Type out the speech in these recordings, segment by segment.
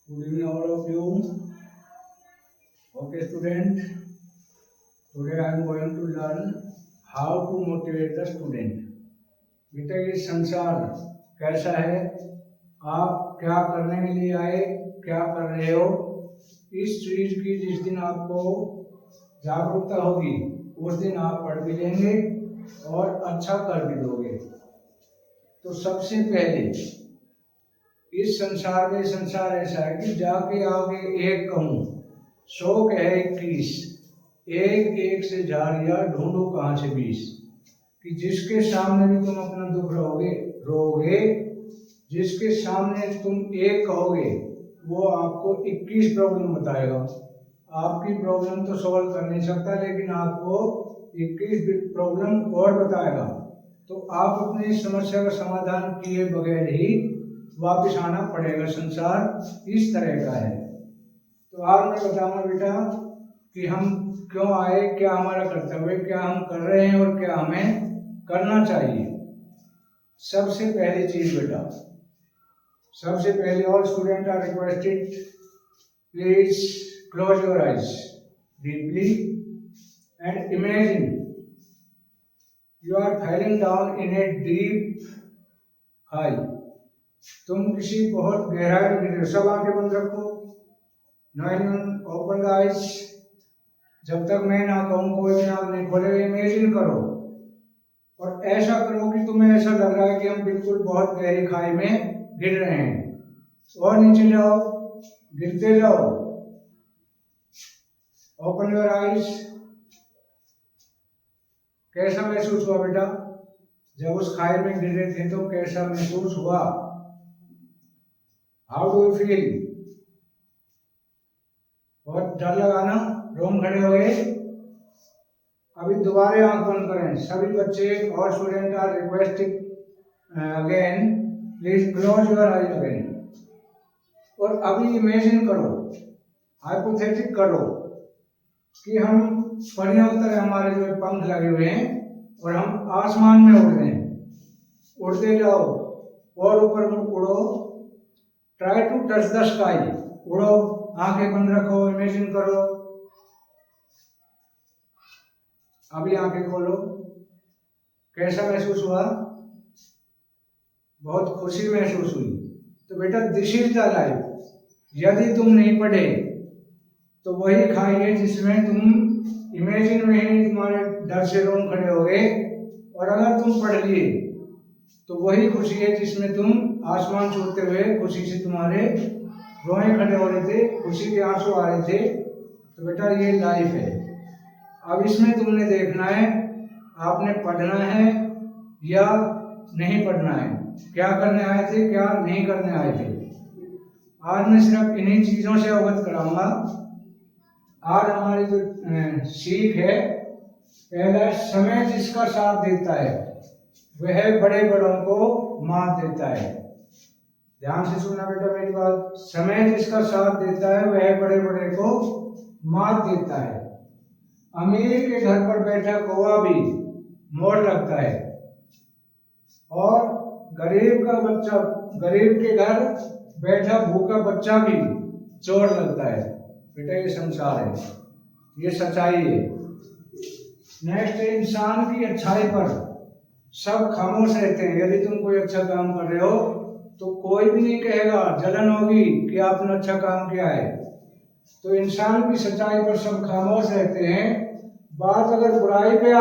Good evening, all of you. Okay, student. Today I am going to learn how to motivate the student. बेटा ये संसार कैसा है, आप क्या करने के लिए आए, क्या कर रहे हो, इस चीज की जिस दिन आपको जागरूकता होगी उस दिन आप पढ़ भी लेंगे और अच्छा कर भी दोगे। तो सबसे पहले इस संसार में संसार ऐसा है कि जाके आगे एक कहूँ, 100 कहे 21, एक एक से झाड़िया ढूंढो कहाँ से 20। कि जिसके सामने भी तुम अपना दुख रोगे, जिसके सामने तुम एक कहोगे वो आपको 21 प्रॉब्लम बताएगा। आपकी प्रॉब्लम तो सॉल्व कर नहीं सकता, लेकिन आपको 21 प्रॉब्लम और बताएगा। तो आप अपनी समस्या का समाधान किए बगैर ही वापिस आना पड़ेगा। संसार इस तरह का है। तो आज मैं बताऊंगा बेटा कि हम क्यों आए, क्या हमारा कर्तव्य, क्या हम कर रहे हैं और क्या हमें करना चाहिए। सबसे पहली चीज बेटा, सबसे पहले all student are requested please close your eyes deeply and imagine you are falling down in a deep high. तुम किसी बहुत गहराई में गिर रहे हो। सब आंखें बंद रखो, no anyone open the eyes. जब तक मैं ना कहूं कोई भी आंख नहीं खोले। इमेजिन करो और ऐसा करो कि तुम्हें ऐसा लग रहा है कि हम बिल्कुल बहुत गहरी खाई में गिर रहे हैं। और नीचे जाओ, गिरते जाओ। Open your eyes. कैसा महसूस हुआ बेटा जब उस खाई में गिर रहे थे, तो कैसा महसूस हुआ? How do you feel? बहुत डर लगा ना, रोम खड़े हो गए। अभी दोबारा आंख बंद करें सभी बच्चे और student are requesting again please close your eyes again. और अभी इमेजिन करो, हाइपोथेटिक करो कि हम परियों की तरह हमारे जो पंख लगे हुए हैं और हम आसमान में उड़ रहे हैं। उड़ते जाओ और ऊपर उड़ो। Try to touch the sky. उड़ो, आंखें बंद रखो, इमेजिन करो। अभी आंखें खोलो। कैसा महसूस हुआ? बहुत खुशी महसूस हुई। तो बेटा दिस इज द लाइफ। यदि तुम नहीं पढ़े तो वही खाई है जिसमें तुम इमेजिन में ही तुम्हारे डर से रोम खड़े हो गए। और अगर तुम पढ़ लिए तो वही खुशी है जिसमें तुम आसमान छूते हुए खुशी से तुम्हारे रोए खड़े हो रहे थे, खुशी के आंसू आ रहे थे। तो बेटा ये लाइफ है। अब इसमें तुमने देखना है आपने पढ़ना है या नहीं पढ़ना है, क्या करने आए थे, क्या नहीं करने आए थे। आज मैं सिर्फ इन्हीं चीजों से अवगत कराऊंगा। आज हमारी जो सीख है, पहला, समय जिसका साथ देता है वह बड़े बड़ों को मात देता है। ध्यान से सुनना बेटा मेरी बात। समय जिसका साथ देता है वह बड़े बड़े को मात देता है। अमीर के घर पर बैठा कौवा भी मोर लगता है और गरीब के घर बैठा भूखा बच्चा भी चोर लगता है। बेटा ये संसार है, ये सच्चाई है। नेक्स्ट, इंसान की अच्छाई पर सब खामोश रहते हैं। यदि तुम कोई अच्छा काम कर रहे हो तो कोई भी नहीं कहेगा, जलन होगी कि आपने अच्छा काम किया है। तो इंसान की सच्चाई पर सब खामोश रहते हैं। बात अगर बुराई पे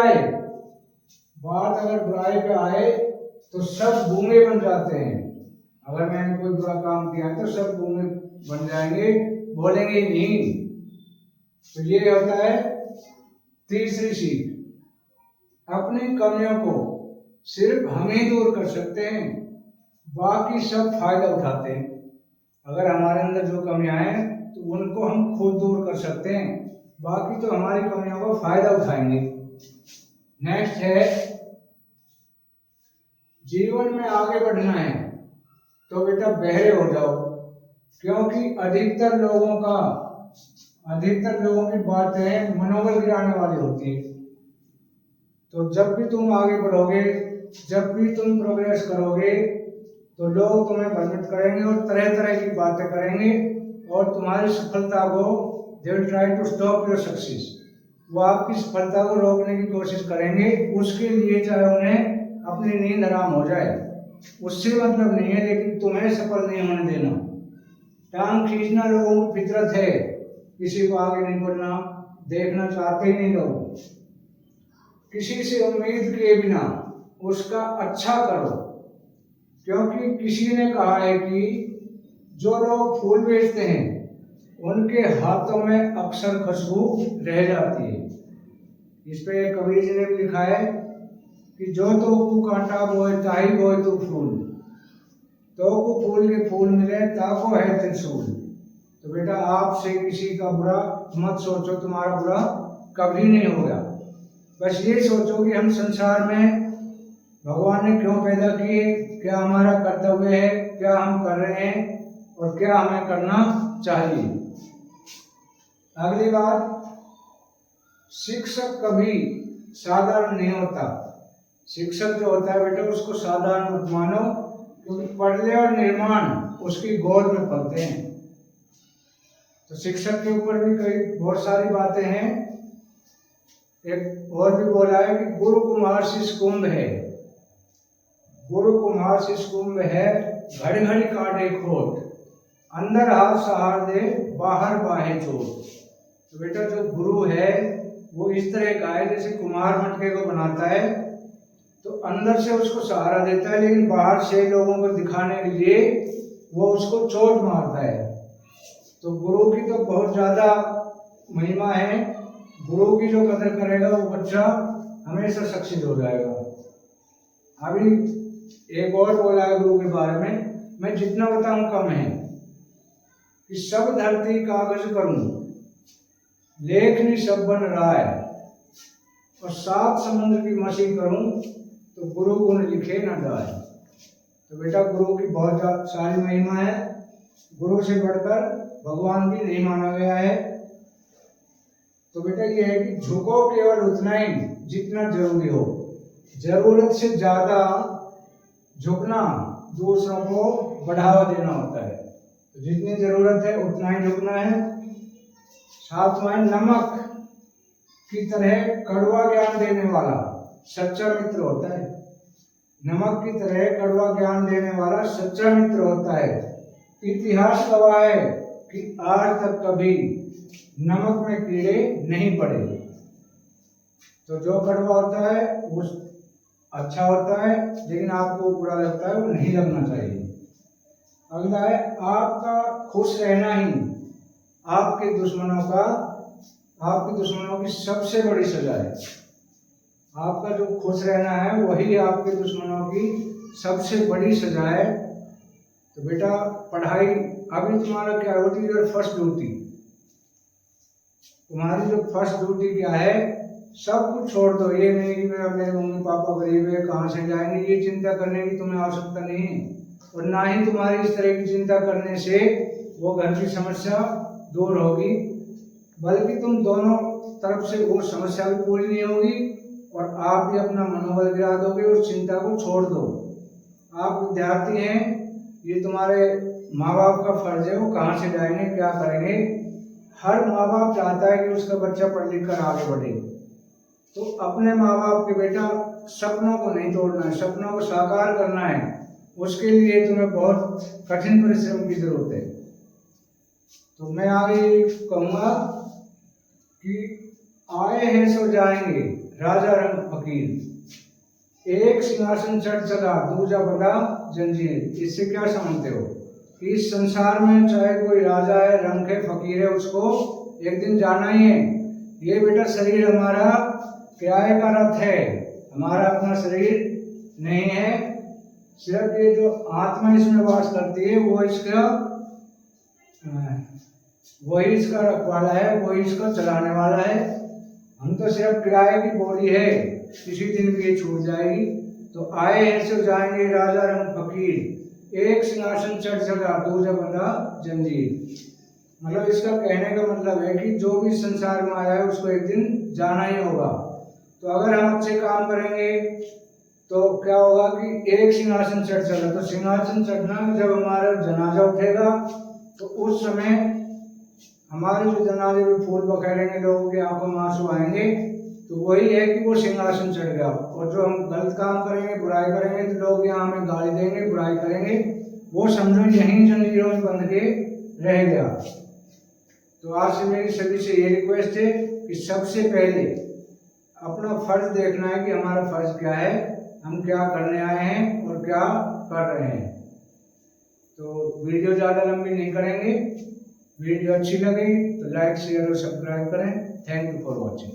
आए तो सब गूंगे बन जाते हैं। अगर मैंने कोई बुरा काम किया है तो सब गूंगे बन जाएंगे, बोलेंगे नहीं। तो ये होता है तीसरी सीख। अपनी कमियों को सिर्फ हम ही दूर कर सकते हैं, बाकी सब फायदा उठाते हैं। अगर हमारे अंदर जो कमियां हैं तो उनको हम खुद दूर कर सकते हैं, बाकी तो हमारी कमियों का फायदा उठाएंगे। नेक्स्ट है, जीवन में आगे बढ़ना है तो बेटा बहरे हो जाओ। क्योंकि अधिकतर लोगों की बातें मनोबल गिराने वाली होती है। तो जब भी तुम आगे बढ़ोगे, जब भी तुम प्रोग्रेस करोगे तो लोग तुम्हें भ्रमित करेंगे और तरह तरह की बातें करेंगे और तुम्हारी सफलता को they will try to stop your success, वो आपकी सफलता को रोकने की कोशिश करेंगे। उसके लिए चाहे उन्हें अपनी नींद हराम हो जाए, उससे मतलब नहीं है, लेकिन तुम्हें सफल नहीं होने देना। टांग खींचना लोगों की फितरत है, किसी को आगे नहीं बढ़ना देखना चाहते ही नहीं लोग। किसी से उम्मीद किए बिना उसका अच्छा करो, क्योंकि किसी ने कहा है कि जो लोग फूल बेचते हैं उनके हाथों में अक्सर खुशबू रह जाती है। इस पे कबीर जी ने भी लिखा है कि जो तो को कांटा बोए ताही बोए तू फूल, तो को फूल के फूल मिले ताको है त्रिशूल। तो बेटा आपसे किसी का बुरा मत सोचो, तुम्हारा बुरा कभी नहीं होगा। बस ये सोचो कि हम संसार में भगवान ने क्यों पैदा किए, क्या हमारा कर्तव्य है, क्या हम कर रहे हैं और क्या हमें करना चाहिए। अगली बात, शिक्षक कभी साधारण नहीं होता। शिक्षक जो होता है बेटा उसको साधारण मत मानो, क्योंकि पढ़ने और निर्माण उसकी गोद में पलते हैं। तो शिक्षक के ऊपर भी कई बहुत सारी बातें हैं। एक और भी बोला है कि गुरु कुम्हार शिष कुंभ है, गुरु कुम्हार शिष कुंभ है, घड़ी घड़ी काटे खोट, अंदर हाथ सहार दे बाहर बाहे चोट। तो बेटा जो गुरु है वो इस तरह का है जैसे कुम्हार मटके को बनाता है तो अंदर से उसको सहारा देता है, लेकिन बाहर से लोगों को दिखाने के लिए वो उसको चोट मारता है। तो गुरु की तो बहुत ज्यादा महिमा है। गुरु की जो कदर करेगा वो बच्चा हमेशा सक्सेस हो जाएगा। अभी एक और बोला है गुरु के बारे में, मैं जितना बताऊं कम है, कि सब धरती कागज करूं लेखनी सब बन राय, और 7 समुद्र की मछली करूं तो गुरु गुण लिखे न जाए। तो बेटा गुरु की बहुत सारी महिमा है, गुरु से बढ़कर भगवान भी नहीं माना गया है। तो बेटा ये है कि झुको केवल उतना ही जितना जरूरी हो, जरूरत से ज्यादा झुकना दूसरों को बढ़ावा देना होता है। तो जितनी जरूरत है उतना ही झुकना है। साथ में नमक की तरह कड़वा ज्ञान देने वाला सच्चा मित्र होता है। नमक की तरह कड़वा ज्ञान देने वाला सच्चा मित्र होता है। इतिहास गवाह है कि आज तक कभी नमक में कीड़े नहीं पड़े। तो जो कड़वा होता है वो अच्छा होता है, लेकिन आपको बुरा लगता है वो नहीं लगना चाहिए। अगला है, आपका खुश रहना ही आपके दुश्मनों की सबसे बड़ी सजा है। आपका जो खुश रहना है वही आपके दुश्मनों की सबसे बड़ी सजा है। तो बेटा पढ़ाई अभी तुम्हारा क्या होती है, फर्स्ट ड्यूटी। तुम्हारी जो फर्स्ट ड्यूटी क्या है, सब कुछ छोड़ दो। ये नहीं कि मेरे मम्मी पापा गरीब है कहाँ से जाएंगे, ये चिंता करने की तुम्हें आवश्यकता नहीं है। और ना ही तुम्हारी इस तरह की चिंता करने से वो घर की समस्या दूर होगी, बल्कि तुम दोनों तरफ से वो समस्या भी पूरी नहीं होगी और आप भी अपना मनोबल गिरा दोगे। उस चिंता को छोड़ दो। आप विद्यार्थी हैं, ये तुम्हारे माँ बाप का फर्ज है, वो कहाँ से जाएंगे क्या करेंगे। हर माँ बाप चाहता है कि उसका बच्चा पढ़ लिख कर आगे बढ़े। तो अपने माँ बाप के बेटा सपनों को नहीं तोड़ना है, सपनों को साकार करना है। उसके लिए तुम्हें बहुत कठिन परिश्रम की जरूरत है। तो मैं आगे कहूँगा कि आए हैं सो जाएंगे राजा रंग फकीर, एक सिंहासन चढ़ चला दूजा बना जंजीर। इससे क्या समझते हो कि इस संसार में चाहे कोई राजा है, रंग है, फकीर है, उसको एक दिन जाना ही है। ये बेटा शरीर हमारा किराए का रथ है, हमारा अपना शरीर नहीं है। सिर्फ ये जो आत्मा इसमें वास करती है वही इसका रखवाला है, वही इसको चलाने वाला है। हम तो सिर्फ किराए की बोली है, किसी दिन भी ये छूट जाएगी। तो आए हैं सो जाएंगे राजा रंग फकीर, एक सिंहासन चढ़ चला दूजा बंधा जंजीर। मतलब इसका कहने का मतलब है कि जो भी संसार में आया है उसको एक दिन जाना ही होगा। तो अगर हम अच्छे काम करेंगे तो क्या होगा कि एक सिंहासन चढ़ चला। तो सिंहासन चढ़ना जब हमारा जनाजा उठेगा तो उस समय हमारे जो जनाजे में फूल बखेरेंगे, लोगों की आंखों में आंसू आएंगे, तो वही है कि वो सिंहासन चढ़ गया। और जो हम गलत काम करेंगे, बुराई करेंगे, तो लोग यहाँ हमें गाली देंगे, बुराई करेंगे, वो समझो यहीं जंजीरों में बंध के रह गया। तो आज से मेरी सभी से ये रिक्वेस्ट है कि सबसे पहले अपना फर्ज देखना है कि हमारा फर्ज क्या है, हम क्या करने आए हैं और क्या कर रहे हैं। तो वीडियो ज़्यादा लंबी नहीं करेंगे। वीडियो अच्छी लगी तो लाइक, शेयर और सब्सक्राइब करें। Thank you for watching.